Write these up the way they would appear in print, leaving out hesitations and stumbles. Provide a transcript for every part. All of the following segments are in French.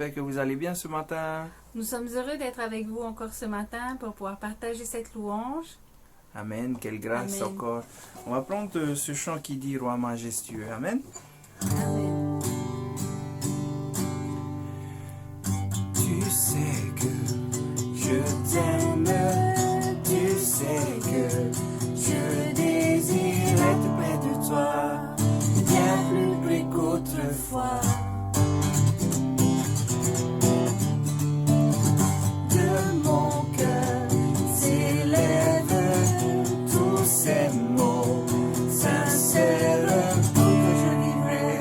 j'espère que vous allez bien ce matin. Nous sommes heureux d'être avec vous encore ce matin pour pouvoir partager cette louange. Amen, quelle grâce Amen. encore. On va prendre ce chant qui dit Roi majestueux. Amen. Amen. Tu sais que je t'aime, tu sais que je désire être près de toi, bien plus près qu'autrefois. De mon cœur s'élèvent tous ces mots sincères pour que je vivrai,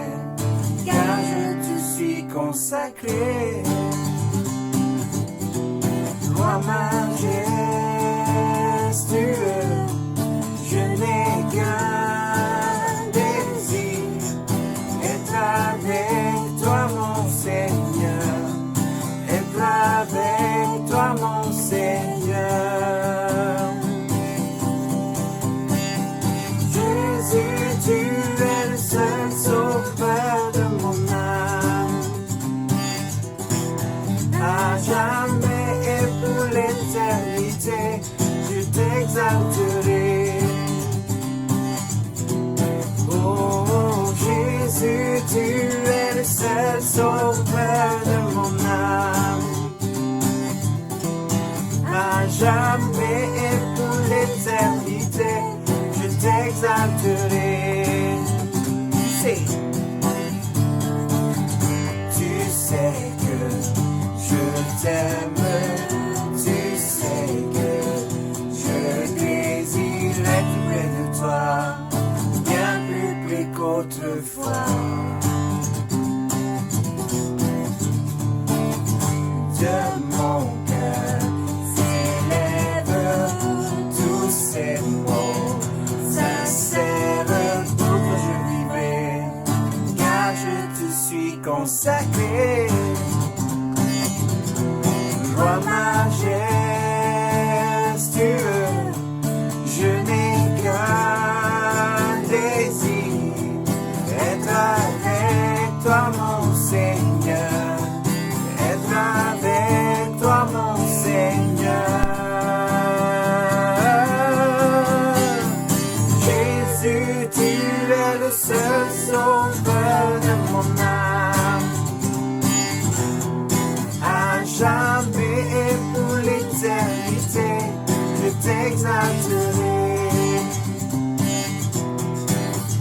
car je te suis consacré. Roi majestueux, je n'ai qu'un désir, être avec toi mon Seigneur, être avec toi mon Seigneur. Jésus, tu es le seul sauveur de mon âme, à jamais et pour l'éternité, je t'exalterai. Oh Jésus, tu es le seul sauveur de mon âme, à jamais et pour l'éternité, je t'exalterai. Tu sais que je t'aime, tu sais que je désire être près de toi, bien plus près qu'autrefois. De mon cœur s'élèvent tous ces mots sincères pour que je vivrai, car je te suis consacré. Roi majestueux, je n'ai qu'un désir, être avec toi mon Seigneur, être avec toi mon Seigneur. Jésus, tu es le seul sauveur de mon âme, à jamais et pour l'éternité, je t'exalterai.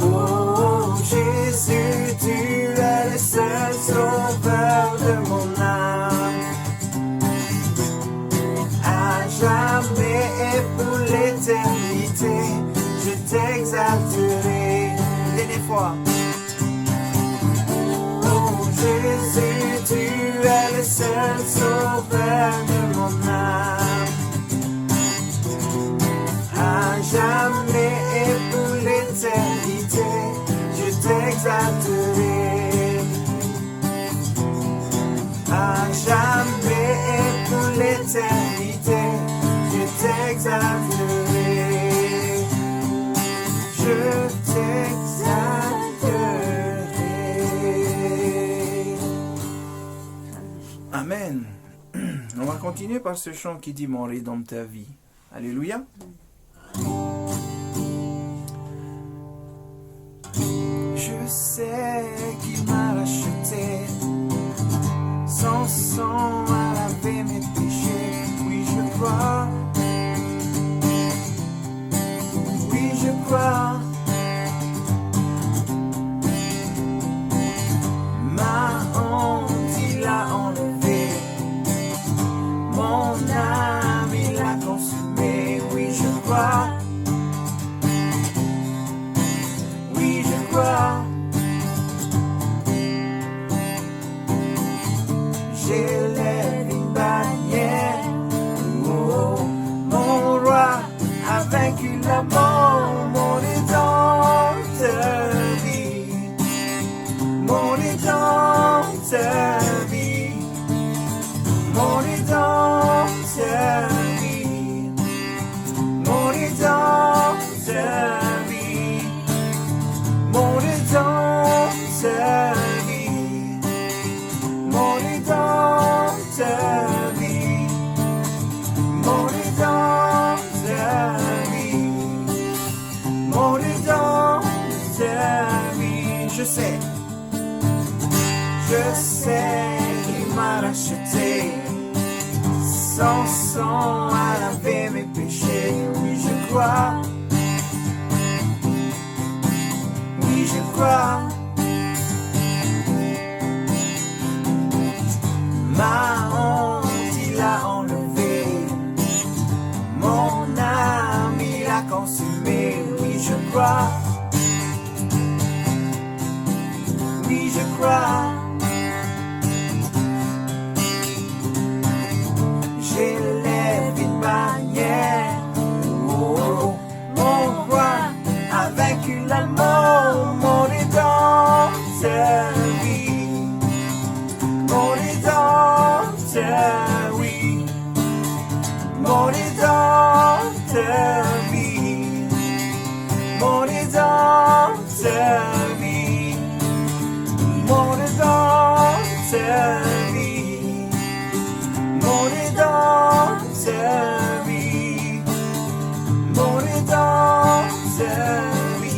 Oh Jésus, tu es le seul sauveur de mon âme, à jamais et pour l'éternité, je t'exalterai. Dernière fois. Oh Jésus, tu es le seul sauveur de mon âme, à jamais et pour l'éternité, je t'exalterai. À jamais et pour l'éternité, je t'exalterai. Je t'exalterai. Amen. On va continuer par ce chant qui dit mon Rédempteur vit. Alléluia. Je sais qu'il m'a racheté, son sang a lavé mes péchés. Oui, je crois. Oui, je crois. Ma honte, il a enlevé. Mon âme, il a consumé. Oui, je crois. Oui, je crois. J'élève une bannière. Oh, mon roi a vaincu la mort. Mon rédempteur vit. Mon rédempteur vit. Mon rédempteur vit. Mon rédempteur vit. Mon rédempteur vit. Mon rédempteur m'a racheté. Son sang a lavé mes péchés. Oui, je crois. Oui, je crois. Ma honte, il a enlevé. Mon âme, il a consumé. Oui, je crois. Oui, je crois. J'élève une bannière. Oh, mon roi a vaincu la mort. Mon rédempteur, oui. Mon rédempteur, oui. Mon rédempteur, oui. Mon rédempteur, oui. Mon rédempteur, oui. Mon rédempteur, oui. Mon rédempteur, oui.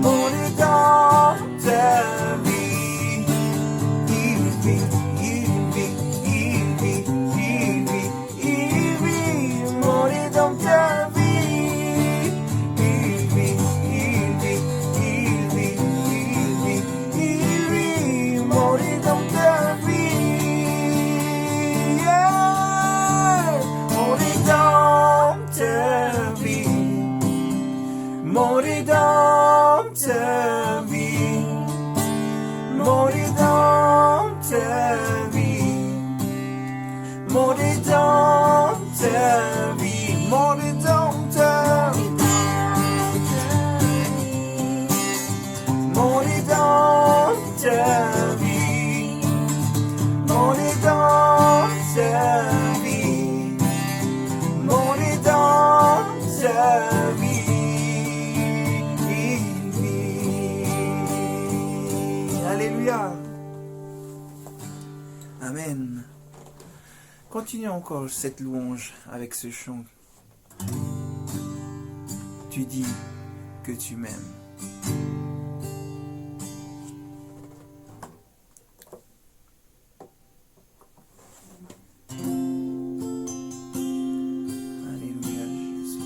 Mon rédempteur, oui. Il vit, il vit, il vit, il vit, il vit. Mon rédempteur vit. Il vit, il vit, il vit, il vit, il vit. Mon rédempteur vit. Yeah. Mon rédempteur vit. Mon rédempteur vit. Mon rédempteur vit. Mon rédempteur vit. Mon rédempteur. Mon rédempteur vit. Mon rédempteur vit. Mon rédempteur vit. Alléluia. Amen. Continuons encore cette louange avec ce chant. Tu dis que tu m'aimes. Alléluia, Jésus.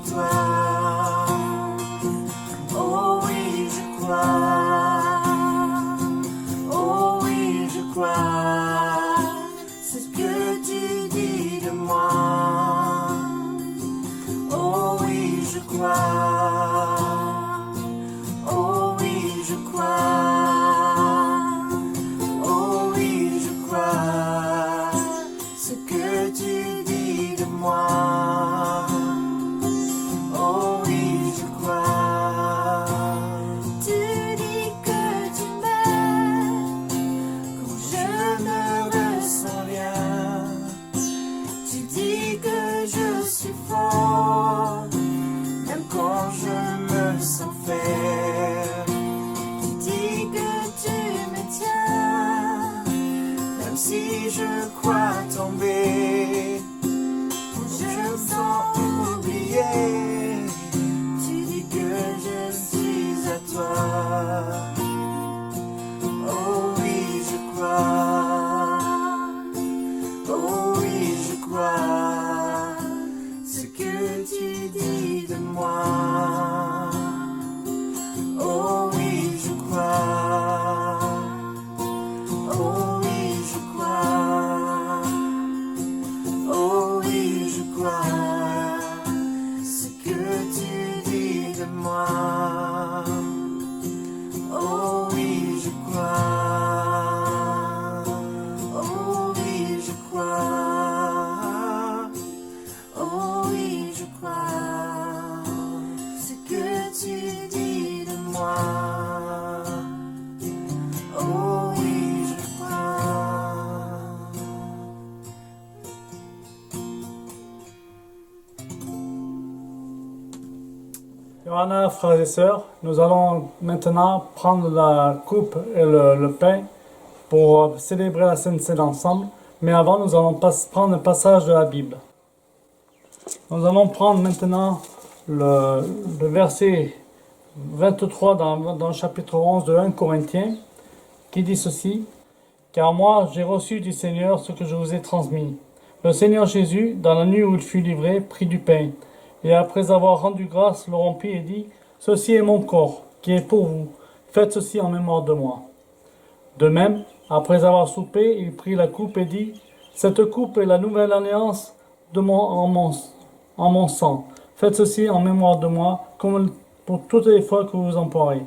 toi. Oh oui, je crois. Oh oui, je crois. Ce que tu dis de moi. Oh oui, je crois. Oh oui, je crois. Oh oui, je crois. Ce que tu dis de moi. Oh oui, je crois. Tu dis que tu m'aimes quand je ne ressens rien. Tu dis que je suis fort même quand je me sens faible. Tu dis que tu me tiens même si je crois tomber. Quand je me sens oublié, tu dis que je suis à toi. Oh oui, je crois. Oh oui, je crois. Ce que tu dis de moi. Oh oui, je crois. Oh oui, je crois. Oh oui, je crois. Ce que tu dis de moi. Oh oui, je crois. Oh oui, je crois. Oh oui, je crois. Ce que tu dis de moi. Oh oui, je crois. Johanna, frères et sœurs, nous allons maintenant prendre la coupe et le pain pour célébrer la Sainte Seine ensemble. Mais avant, nous allons prendre un passage de la Bible. Nous allons prendre maintenant le verset 23 dans le chapitre 11 de 1 Corinthiens, qui dit ceci: « Car moi, j'ai reçu du Seigneur ce que je vous ai transmis. Le Seigneur Jésus, dans la nuit où il fut livré, prit du pain, et après avoir rendu grâce, le rompit et dit: Ceci est mon corps, qui est pour vous. Faites ceci en mémoire de moi. De même, après avoir soupé, il prit la coupe et dit: Cette coupe est la nouvelle alliance en mon sang. Faites ceci en mémoire de moi, comme pour toutes les fois que vous emploierez.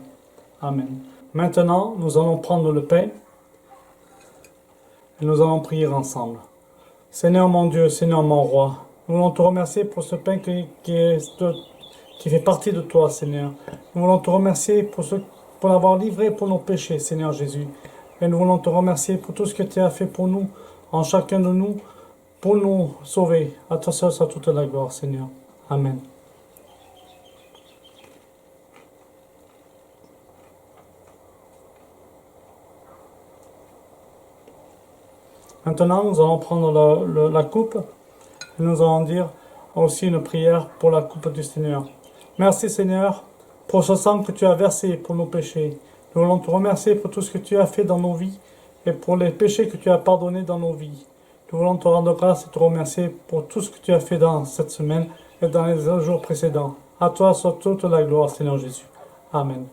Amen. Maintenant, nous allons prendre le pain et nous allons prier ensemble. Seigneur mon Dieu, Seigneur mon roi, nous voulons te remercier pour ce pain qui fait partie de toi, Seigneur. Nous voulons te remercier pour l'avoir livré pour nos péchés, Seigneur Jésus. Et nous voulons te remercier pour tout ce que tu as fait pour nous, en chacun de nous, pour nous sauver. À toi seul soit toute la gloire, Seigneur. Amen. Maintenant, nous allons prendre la coupe et nous allons dire aussi une prière pour la coupe du Seigneur. Merci Seigneur pour ce sang que tu as versé pour nos péchés. Nous voulons te remercier pour tout ce que tu as fait dans nos vies et pour les péchés que tu as pardonnés dans nos vies. Nous voulons te rendre grâce et te remercier pour tout ce que tu as fait dans cette semaine et dans les jours précédents. À toi soit toute la gloire, Seigneur Jésus. Amen.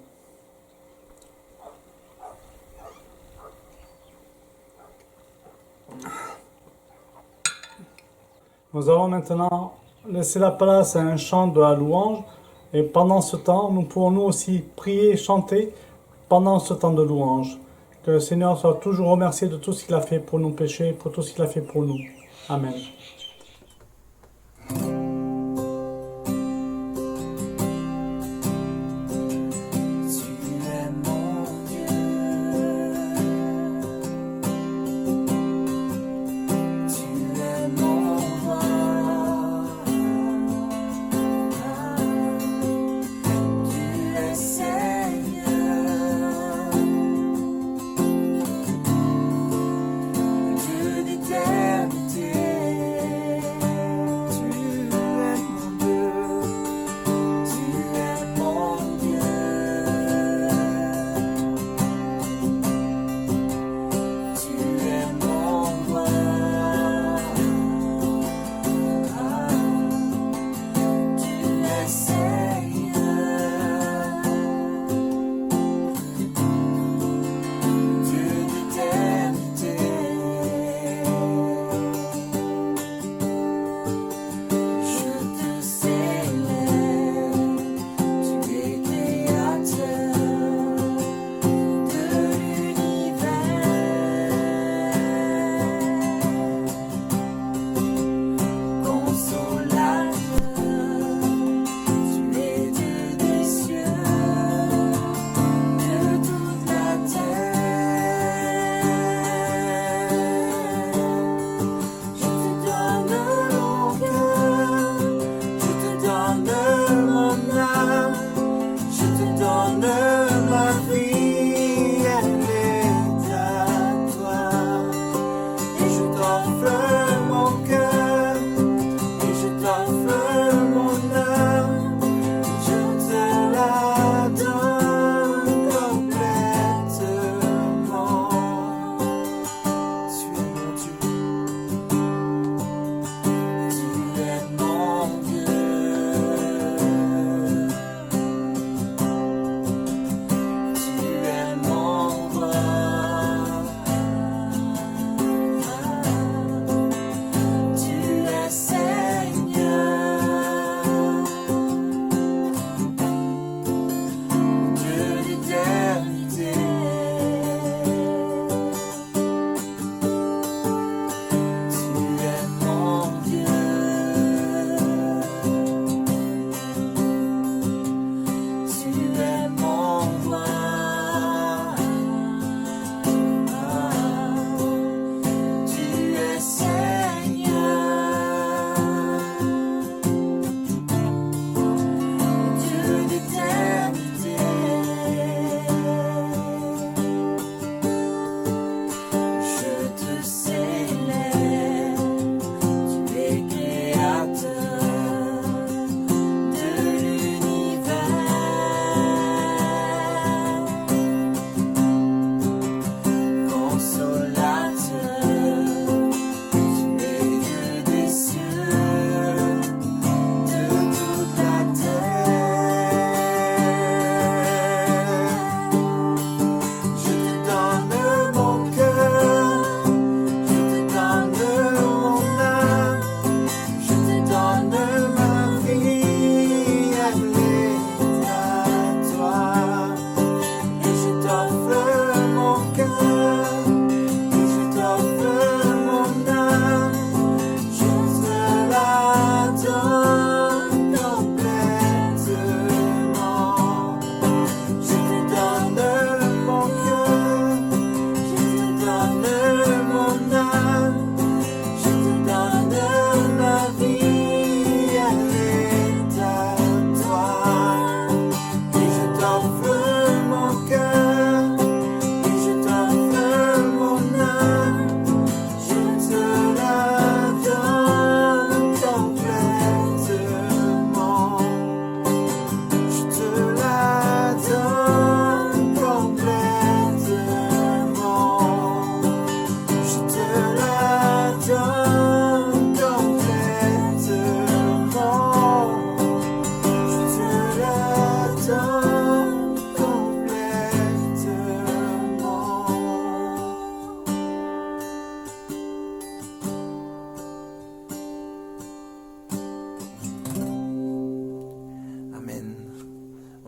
Nous allons maintenant laisser la place à un chant de la louange. Et pendant ce temps, nous pourrons nous aussi prier et chanter pendant ce temps de louange. Que le Seigneur soit toujours remercié de tout ce qu'il a fait pour nos péchés, pour tout ce qu'il a fait pour nous. Amen. Dieu d'éternité.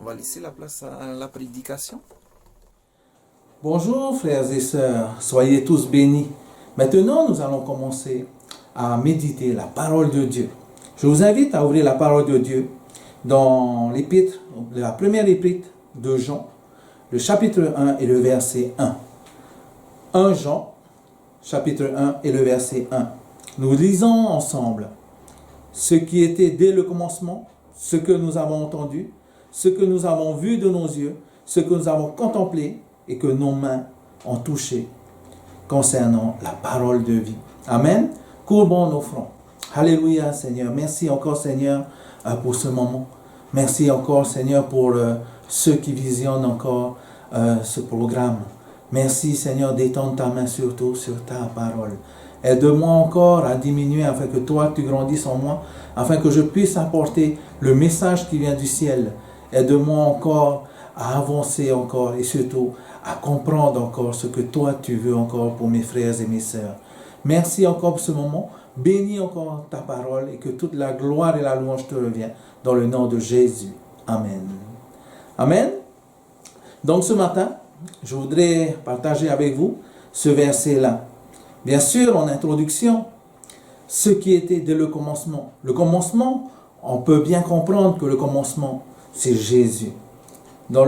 va laisser la place à la prédication. Bonjour frères et sœurs, soyez tous bénis. Maintenant, nous allons commencer à méditer la parole de Dieu. Je vous invite à ouvrir la parole de Dieu dans l'épître, la première épître de Jean, le chapitre 1 et le verset 1. 1 Jean, chapitre 1 et le verset 1. Nous lisons ensemble ce qui était dès le commencement, ce que nous avons entendu, ce que nous avons vu de nos yeux, ce que nous avons contemplé et que nos mains ont touché concernant la parole de vie. Amen. Courbons nos fronts. Alléluia, Seigneur. Merci encore, Seigneur, pour ce moment. Merci encore, Seigneur, pour ceux qui visionnent encore ce programme. Merci, Seigneur, d'étendre ta main surtout sur ta parole. Aide-moi encore à diminuer afin que toi, tu grandisses en moi, afin que je puisse apporter le message qui vient du ciel. Aide-moi encore à avancer encore et surtout à comprendre encore ce que toi, tu veux encore pour mes frères et mes sœurs. Merci encore pour ce moment. Bénis encore ta parole et que toute la gloire et la louange te reviennent dans le nom de Jésus. Amen. Amen. Donc ce matin, je voudrais partager avec vous ce verset-là. Bien sûr, en introduction, ce qui était dès le commencement. Le commencement, on peut bien comprendre que le commencement, c'est Jésus. Dans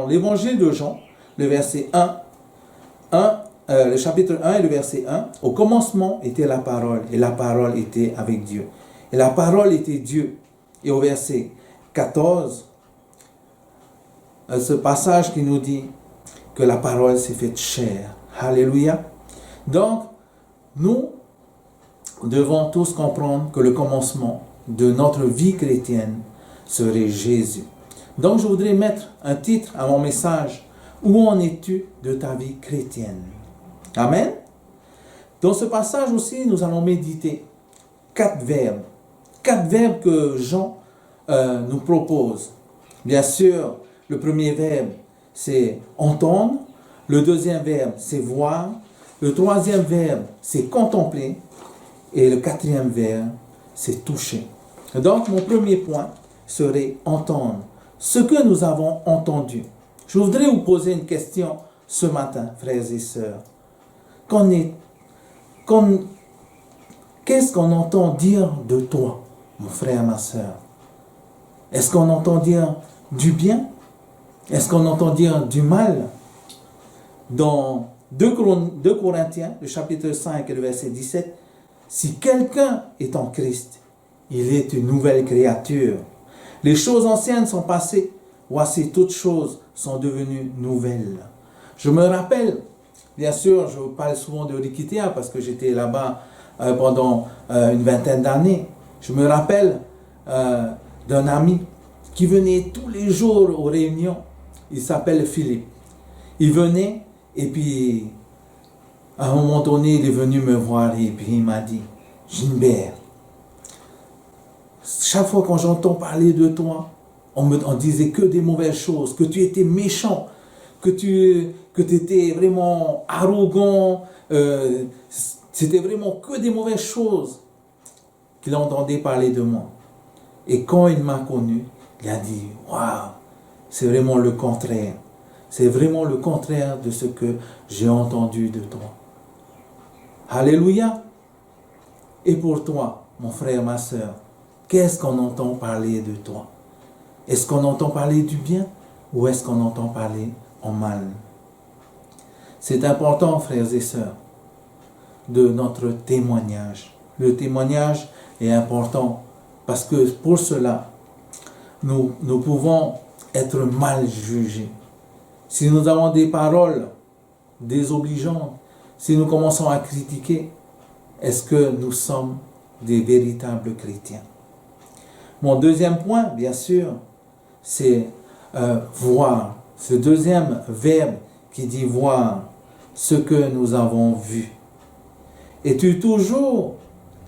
l'évangile de Jean, le verset 1, le chapitre 1 et le verset 1, au commencement était la parole, et la parole était avec Dieu. Et la parole était Dieu. Et au verset 14, ce passage qui nous dit que la parole s'est faite chair. Alléluia. Donc, nous devons tous comprendre que le commencement de notre vie chrétienne serait Jésus. Donc, je voudrais mettre un titre à mon message. Où en es-tu de ta vie chrétienne? Amen. Dans ce passage aussi, nous allons méditer 4 verbes. 4 verbes que Jean nous propose. Bien sûr, le premier verbe, c'est entendre. Le deuxième verbe, c'est voir. Le troisième verbe, c'est contempler. Et le quatrième verbe, c'est toucher. Donc, mon premier point serait entendre. Ce que nous avons entendu. Je voudrais vous poser une question ce matin, frères et sœurs. Qu'est-ce qu'on entend dire de toi, mon frère, ma sœur? Est-ce qu'on entend dire du bien? Est-ce qu'on entend dire du mal? Dans 2 Corinthiens, le chapitre 5 et le verset 17, si quelqu'un est en Christ, il est une nouvelle créature. Les choses anciennes sont passées, voici toutes choses sont devenues nouvelles. Je me rappelle, bien sûr, je parle souvent de Rikitea parce que j'étais là-bas pendant une vingtaine d'années. Je me rappelle d'un ami qui venait tous les jours aux réunions. Il s'appelle Philippe. Il venait et puis à un moment donné, il est venu me voir et puis il m'a dit, Gilbert, chaque fois quand j'entends parler de toi, on disait que des mauvaises choses, que tu étais méchant, que tu étais vraiment arrogant, c'était vraiment que des mauvaises choses qu'il entendait parler de moi. Et quand il m'a connu, il a dit, waouh, c'est vraiment le contraire. C'est vraiment le contraire de ce que j'ai entendu de toi. Alléluia. Et pour toi, mon frère, ma sœur, qu'est-ce qu'on entend parler de toi? Est-ce qu'on entend parler du bien ou est-ce qu'on entend parler en mal? C'est important, frères et sœurs, de notre témoignage. Le témoignage est important parce que pour cela, nous pouvons être mal jugés. Si nous avons des paroles désobligeantes, si nous commençons à critiquer, est-ce que nous sommes des véritables chrétiens? Mon deuxième point, bien sûr, c'est voir. Ce deuxième verbe qui dit voir, ce que nous avons vu. Es-tu toujours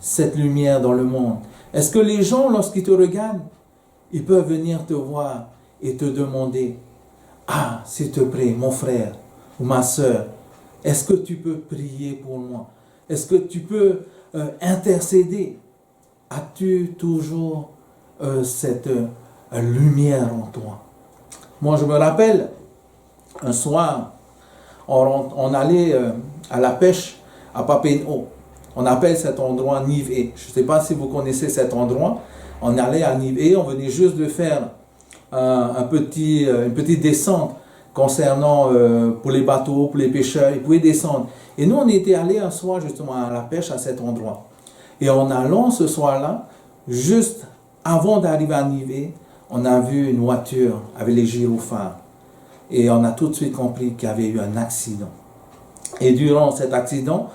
cette lumière dans le monde? Est-ce que les gens, lorsqu'ils te regardent, ils peuvent venir te voir et te demander, ah, s'il te plaît, mon frère ou ma sœur, est-ce que tu peux prier pour moi? Est-ce que tu peux intercéder? As-tu toujours cette lumière en toi? Moi, je me rappelle, un soir, on allait à la pêche à Papeete. On appelle cet endroit Nive. Je ne sais pas si vous connaissez cet endroit. On allait à Nive. On venait juste de faire une petite descente concernant pour les bateaux, pour les pêcheurs. Ils pouvaient descendre. Et nous, on était allés un soir justement à la pêche à cet endroit. Et en allant ce soir-là, juste avant d'arriver à Nive, on a vu une voiture avec les gyrophares. Et on a tout de suite compris qu'il y avait eu un accident. Et durant cet accident,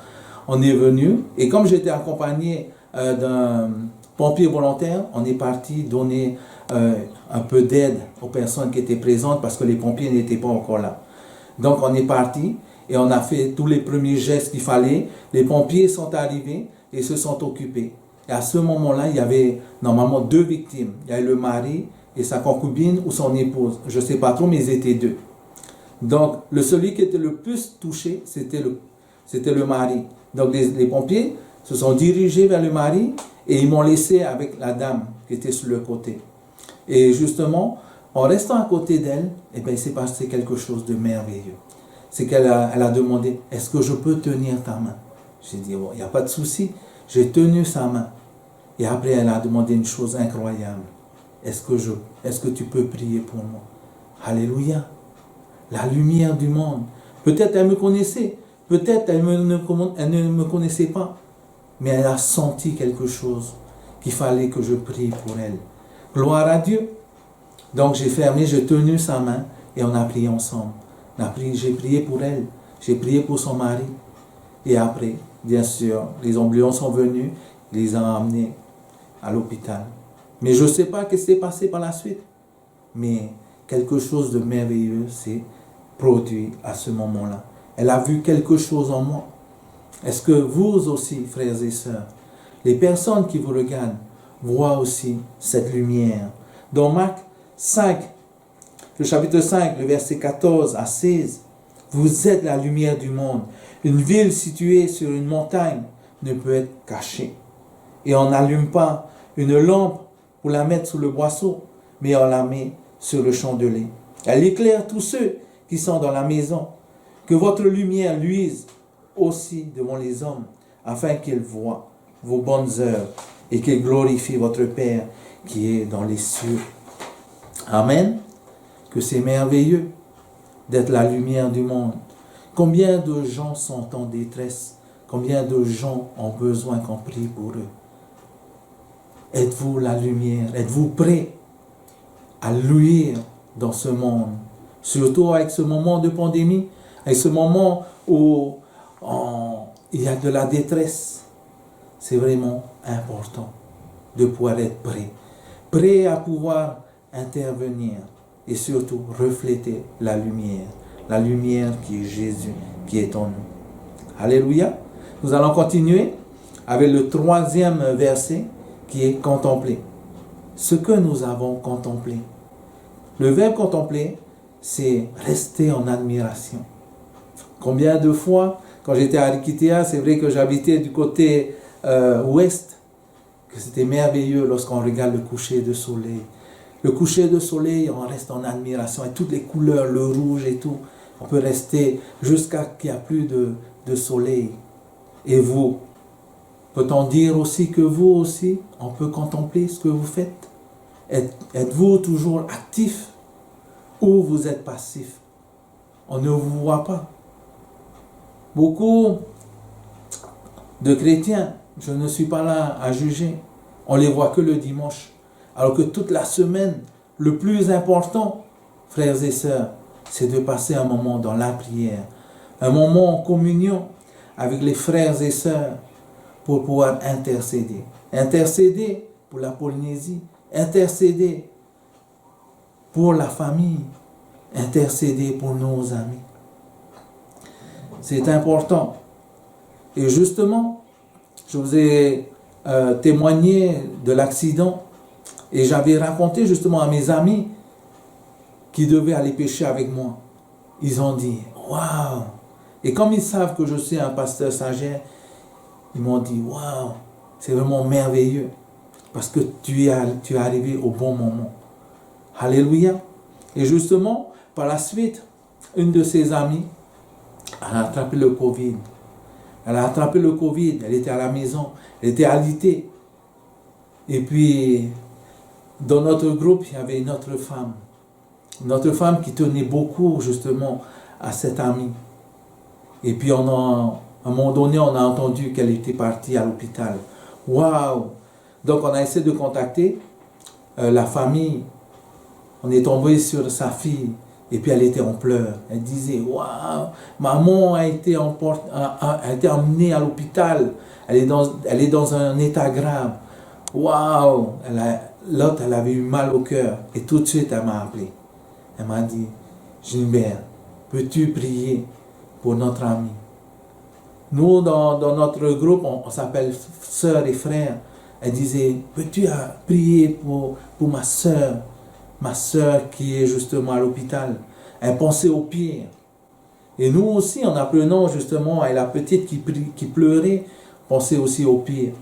on est venu. Et comme j'étais accompagné d'un pompier volontaire, on est parti donner un peu d'aide aux personnes qui étaient présentes parce que les pompiers n'étaient pas encore là. Donc on est parti et on a fait tous les premiers gestes qu'il fallait. Les pompiers sont arrivés et se sont occupés. Et à ce moment-là, il y avait normalement 2 victimes. Il y avait le mari et sa concubine ou son épouse. Je ne sais pas trop, mais ils étaient 2. Donc, celui qui était le plus touché, c'était le mari. Donc, les pompiers se sont dirigés vers le mari et ils m'ont laissé avec la dame qui était sur le côté. Et justement, en restant à côté d'elle, eh bien, il s'est passé quelque chose de merveilleux. C'est qu'elle a demandé, est-ce que je peux tenir ta main? J'ai dit, bon, il n'y a pas de souci. J'ai tenu sa main. Et après, elle a demandé une chose incroyable. Est-ce que tu peux prier pour moi? Alléluia. La lumière du monde. Peut-être elle me connaissait. Peut-être elle ne me connaissait pas. Mais elle a senti quelque chose qu'il fallait que je prie pour elle. Gloire à Dieu. Donc j'ai fermé, j'ai tenu sa main et on a prié ensemble. J'ai prié pour elle. J'ai prié pour son mari. Et après, bien sûr, les ambulances sont venus. Ils les ont amenés à l'hôpital. Mais je ne sais pas ce qui s'est passé par la suite. Mais quelque chose de merveilleux s'est produit à ce moment-là. Elle a vu quelque chose en moi. Est-ce que vous aussi, frères et sœurs, les personnes qui vous regardent, voient aussi cette lumière? Dans Marc 5, le chapitre 5, le verset 14 à 16, vous êtes la lumière du monde. Une ville située sur une montagne ne peut être cachée. Et on n'allume pas une lampe pour la mettre sous le boisseau, mais on la met sur le chandelier. Elle éclaire tous ceux qui sont dans la maison. Que votre lumière luise aussi devant les hommes, afin qu'ils voient vos bonnes œuvres et qu'ils glorifient votre Père qui est dans les cieux. Amen. Que c'est merveilleux d'être la lumière du monde. Combien de gens sont en détresse? Combien de gens ont besoin qu'on prie pour eux? Êtes-vous la lumière? Êtes-vous prêts à luire dans ce monde? Surtout avec ce moment de pandémie, avec ce moment où il y a de la détresse. C'est vraiment important de pouvoir être prêt. Prêt à pouvoir intervenir et surtout refléter la lumière qui est Jésus, qui est en nous. Alléluia. Nous allons continuer avec le 3e verset qui est contempler. Ce que nous avons contemplé. Le verbe contempler, c'est rester en admiration. Combien de fois, quand j'étais à Rikitea, c'est vrai que j'habitais du côté ouest, que c'était merveilleux lorsqu'on regarde le coucher de soleil. Le coucher de soleil, on reste en admiration, avec toutes les couleurs, le rouge et tout. On peut rester jusqu'à qu'il n'y a plus de soleil. Et vous, peut-on dire aussi que vous aussi, on peut contempler ce que vous faites? Êtes-vous toujours actif ou vous êtes passif? On ne vous voit pas. Beaucoup de chrétiens, je ne suis pas là à juger, on les voit que le dimanche. Alors que toute la semaine, le plus important, frères et sœurs, c'est de passer un moment dans la prière, un moment en communion avec les frères et sœurs pour pouvoir intercéder. Intercéder pour la Polynésie, intercéder pour la famille, intercéder pour nos amis. C'est important. Et justement, je vous ai témoigné de l'accident et j'avais raconté justement à mes amis qui devaient aller pêcher avec moi. Ils ont dit, waouh! Et comme ils savent que je suis un pasteur stagiaire, ils m'ont dit, waouh! C'est vraiment merveilleux parce que tu es arrivé au bon moment. Alléluia! Et justement, par la suite, une de ses amies a attrapé le Covid. Elle a attrapé le Covid, elle était à la maison, elle était alitée. Et puis, dans notre groupe, il y avait une autre femme qui tenait beaucoup justement à cette amie. Et puis, à un moment donné, on a entendu qu'elle était partie à l'hôpital. Waouh! Donc, on a essayé de contacter la famille. On est tombé sur sa fille. Et puis elle était en pleurs. Elle disait, waouh, maman a été emmenée à l'hôpital. Elle est dans un état grave. Waouh. L'autre, elle avait eu mal au cœur. Et tout de suite, elle m'a appelé. Elle m'a dit, Gilbert, peux-tu prier pour notre ami? Nous, dans notre groupe, on s'appelle sœurs et frères. Elle disait, peux-tu prier pour ma sœur qui est justement à l'hôpital? Elle pensait au pire. Et nous aussi, en apprenant justement à la petite qui pleurait, pensait aussi au pire.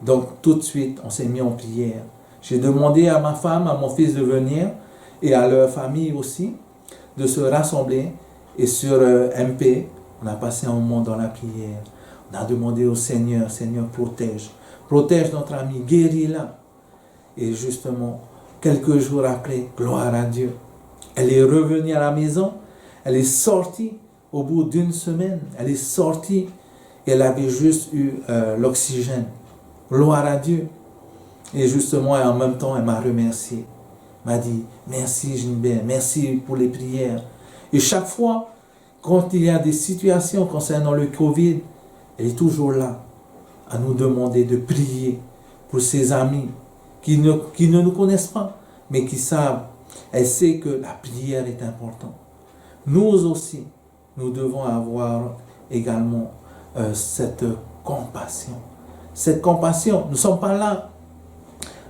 Donc tout de suite, on s'est mis en prière. J'ai demandé à ma femme, à mon fils de venir, et à leur famille aussi, de se rassembler. Et sur MP, on a passé un moment dans la prière. On a demandé au Seigneur, Seigneur, protège notre ami, guéris-la. Et justement, quelques jours après, gloire à Dieu, elle est revenue à la maison, elle est sortie au bout d'une semaine, elle est sortie et elle avait juste eu l'oxygène. Gloire à Dieu. Et justement, en même temps, elle m'a remercié. Elle m'a dit, merci Gilbert, merci pour les prières. Et chaque fois, quand il y a des situations concernant le Covid, elle est toujours là à nous demander de prier pour ses amis qui ne nous connaissent pas, mais qui savent. Elle sait que la prière est importante. Nous aussi, nous devons avoir également cette compassion. Cette compassion, nous ne sommes pas là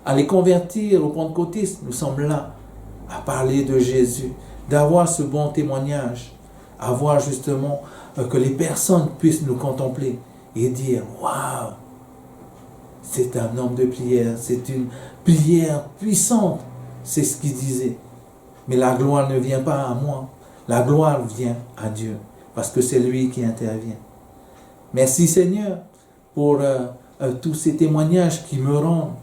à les convertir aux pentecôtistes, nous sommes là à parler de Jésus, d'avoir ce bon témoignage, avoir justement que les personnes puissent nous contempler et dire, waouh, c'est un homme de prière, c'est une prière puissante, c'est ce qu'il disait. Mais la gloire ne vient pas à moi, la gloire vient à Dieu, parce que c'est lui qui intervient. Merci Seigneur pour tous ces témoignages qui me rendent.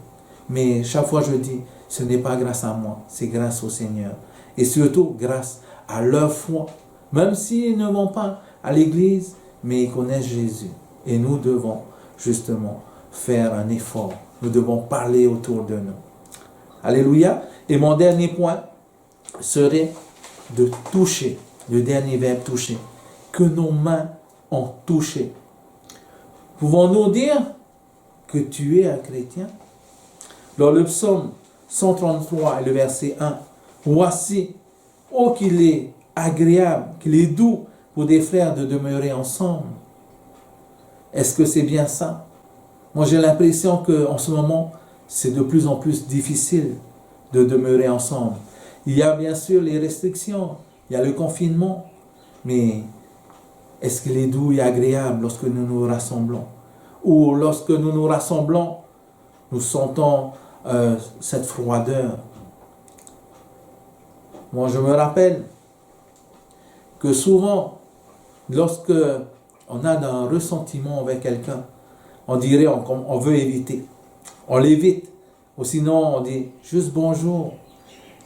Mais chaque fois je dis, ce n'est pas grâce à moi, c'est grâce au Seigneur. Et surtout grâce à leur foi. Même s'ils ne vont pas à l'église, mais ils connaissent Jésus. Et nous devons justement faire un effort. Nous devons parler autour de nous. Alléluia. Et mon dernier point serait de toucher. Le dernier verbe toucher. Que nos mains ont touché. Pouvons-nous dire que tu es un chrétien? Dans le psaume 133 et le verset 1, voici, oh qu'il est agréable, qu'il est doux pour des frères de demeurer ensemble. Est-ce que c'est bien ça? Moi j'ai l'impression qu'en ce moment, c'est de plus en plus difficile de demeurer ensemble. Il y a bien sûr les restrictions, il y a le confinement, mais est-ce qu'il est doux et agréable lorsque nous nous rassemblons? Ou lorsque nous nous rassemblons, nous sentons cette froideur. Moi, je me rappelle que souvent, lorsque on a un ressentiment avec quelqu'un, on dirait on veut éviter. On l'évite. Ou sinon, on dit juste bonjour.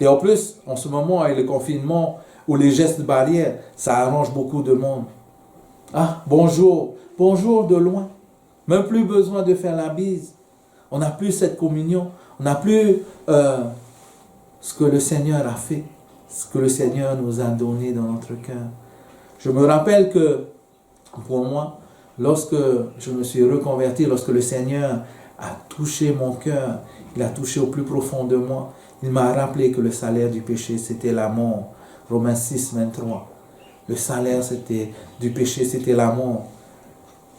Et en plus, en ce moment, avec le confinement ou les gestes barrières, ça arrange beaucoup de monde. Ah, bonjour. Bonjour de loin. Même plus besoin de faire la bise. On n'a plus cette communion. On n'a plus ce que le Seigneur a fait. Ce que le Seigneur nous a donné dans notre cœur. Je me rappelle que, pour moi, lorsque je me suis reconverti, lorsque le Seigneur a touché mon cœur, il a touché au plus profond de moi, il m'a rappelé que le salaire du péché, c'était la mort. Romains 6, 23. Le salaire du péché, c'était la mort.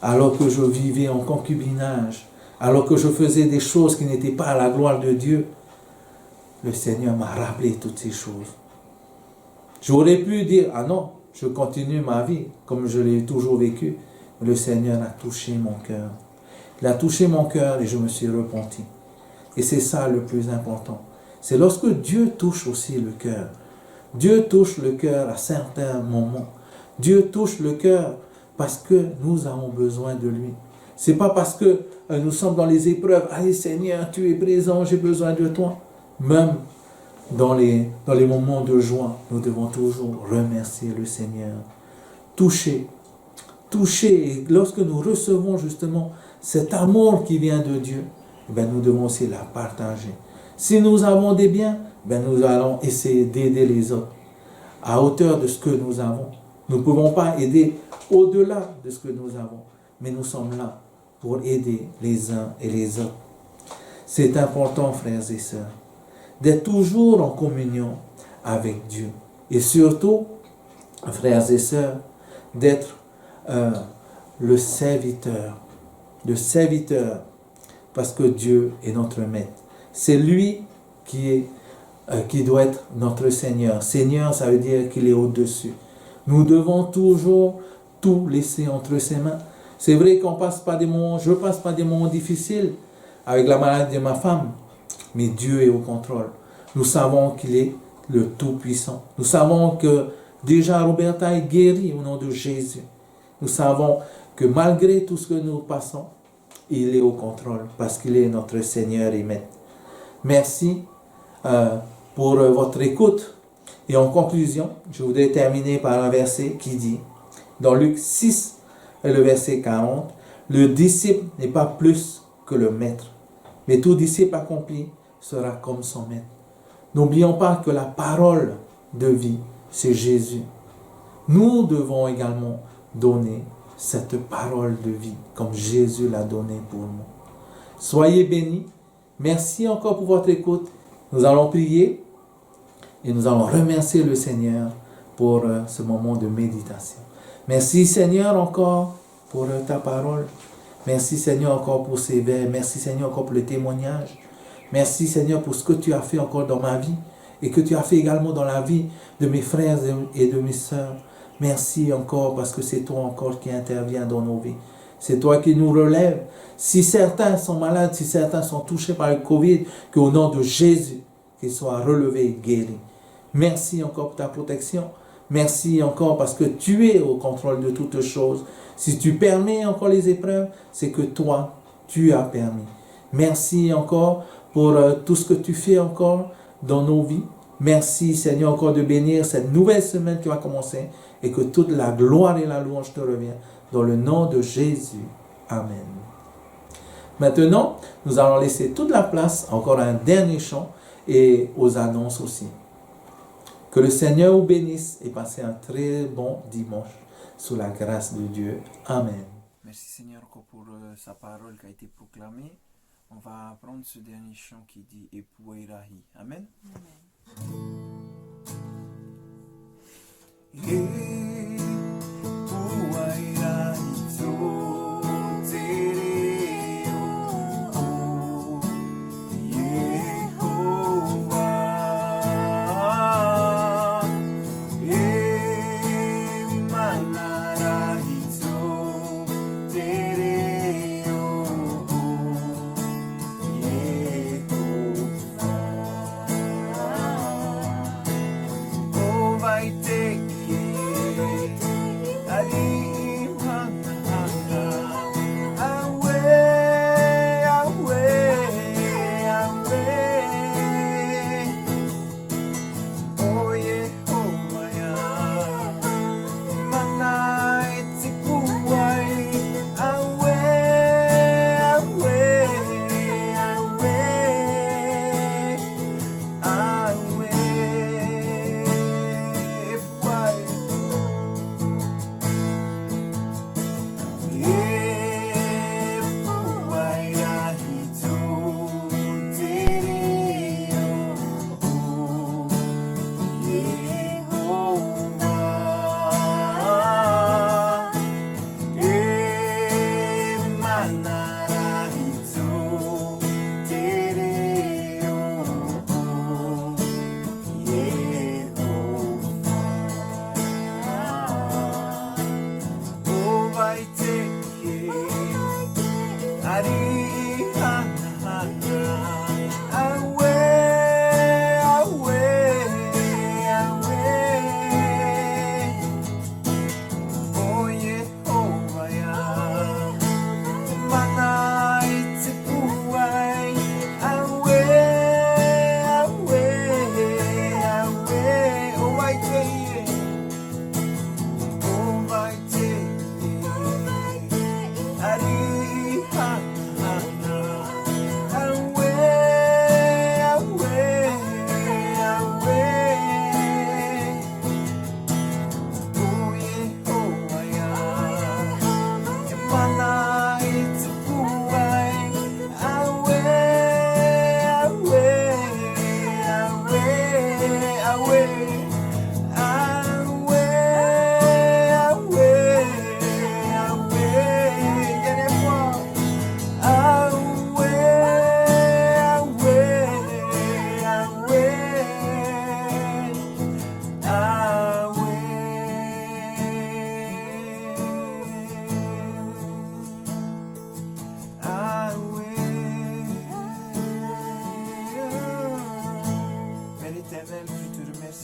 Alors que je vivais en concubinage, alors que je faisais des choses qui n'étaient pas à la gloire de Dieu, le Seigneur m'a rappelé toutes ces choses. J'aurais pu dire, ah non, je continue ma vie comme je l'ai toujours vécu. Mais le Seigneur a touché mon cœur. Il a touché mon cœur et je me suis repenti. Et c'est ça le plus important. C'est lorsque Dieu touche aussi le cœur. Dieu touche le cœur à certains moments. Dieu touche le cœur parce que nous avons besoin de lui. C'est pas parce que nous sommes dans les épreuves, allez Seigneur, tu es présent, j'ai besoin de toi. Même dans les moments de joie, nous devons toujours remercier le Seigneur. Toucher. Et lorsque nous recevons justement cet amour qui vient de Dieu, nous devons aussi la partager. Si nous avons des biens, nous allons essayer d'aider les autres à hauteur de ce que nous avons. Nous ne pouvons pas aider au-delà de ce que nous avons, mais nous sommes là pour aider les uns et les autres. C'est important, frères et sœurs, d'être toujours en communion avec Dieu. Et surtout, frères et sœurs, d'être le serviteur, parce que Dieu est notre maître. C'est lui qui doit être notre Seigneur. Seigneur, ça veut dire qu'il est au-dessus. Nous devons toujours tout laisser entre ses mains. C'est vrai qu'on passe pas je passe pas des moments difficiles avec la maladie de ma femme, mais Dieu est au contrôle. Nous savons qu'il est le Tout-Puissant. Nous savons que déjà Roberta est guérie au nom de Jésus. Nous savons que malgré tout ce que nous passons, il est au contrôle parce qu'il est notre Seigneur et Maître. Merci pour votre écoute. Et en conclusion, je voudrais terminer par un verset qui dit, dans Luc 6, le verset 40, « Le disciple n'est pas plus que le maître, mais tout disciple accompli sera comme son maître. » N'oublions pas que la parole de vie, c'est Jésus. Nous devons également donner cette parole de vie, comme Jésus l'a donnée pour nous. Soyez bénis. Merci encore pour votre écoute. Nous allons prier et nous allons remercier le Seigneur pour ce moment de méditation. Merci Seigneur encore pour ta parole. Merci Seigneur encore pour ces vers. Merci Seigneur encore pour le témoignage. Merci Seigneur pour ce que tu as fait encore dans ma vie et que tu as fait également dans la vie de mes frères et de mes sœurs. Merci encore parce que c'est toi encore qui interviens dans nos vies. C'est toi qui nous relèves. Si certains sont malades, si certains sont touchés par le Covid, qu'au nom de Jésus, qu'ils soient relevés et guéris. Merci encore pour ta protection. Merci encore parce que tu es au contrôle de toutes choses. Si tu permets encore les épreuves, c'est que toi, tu as permis. Merci encore pour tout ce que tu fais encore dans nos vies. Merci Seigneur encore de bénir cette nouvelle semaine qui va commencer et que toute la gloire et la louange te reviennent dans le nom de Jésus. Amen. Maintenant, nous allons laisser toute la place encore à un dernier chant et aux annonces aussi. Que le Seigneur vous bénisse et passez un très bon dimanche sous la grâce de Dieu. Amen. Merci Seigneur encore pour sa parole qui a été proclamée. On va prendre ce dernier chant qui dit Epuerahi. Amen.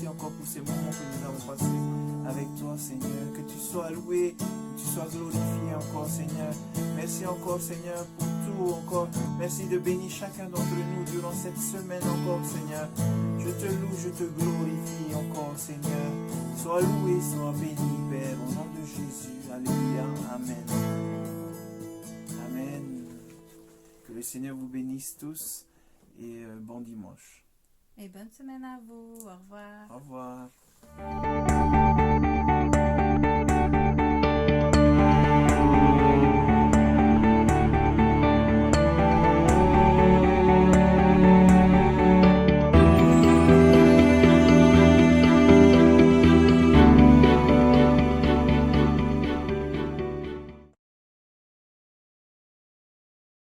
merci encore pour ces moments que nous avons passés avec toi, Seigneur. Que tu sois loué, que tu sois glorifié encore, Seigneur. Merci encore, Seigneur, pour tout encore. Merci de bénir chacun d'entre nous durant cette semaine encore, Seigneur. Je te loue, je te glorifie encore, Seigneur. Sois loué, sois béni, Père, au nom de Jésus. Alléluia. Amen. Amen. Que le Seigneur vous bénisse tous et bon dimanche. Et bonne semaine à vous. Au revoir. Au revoir.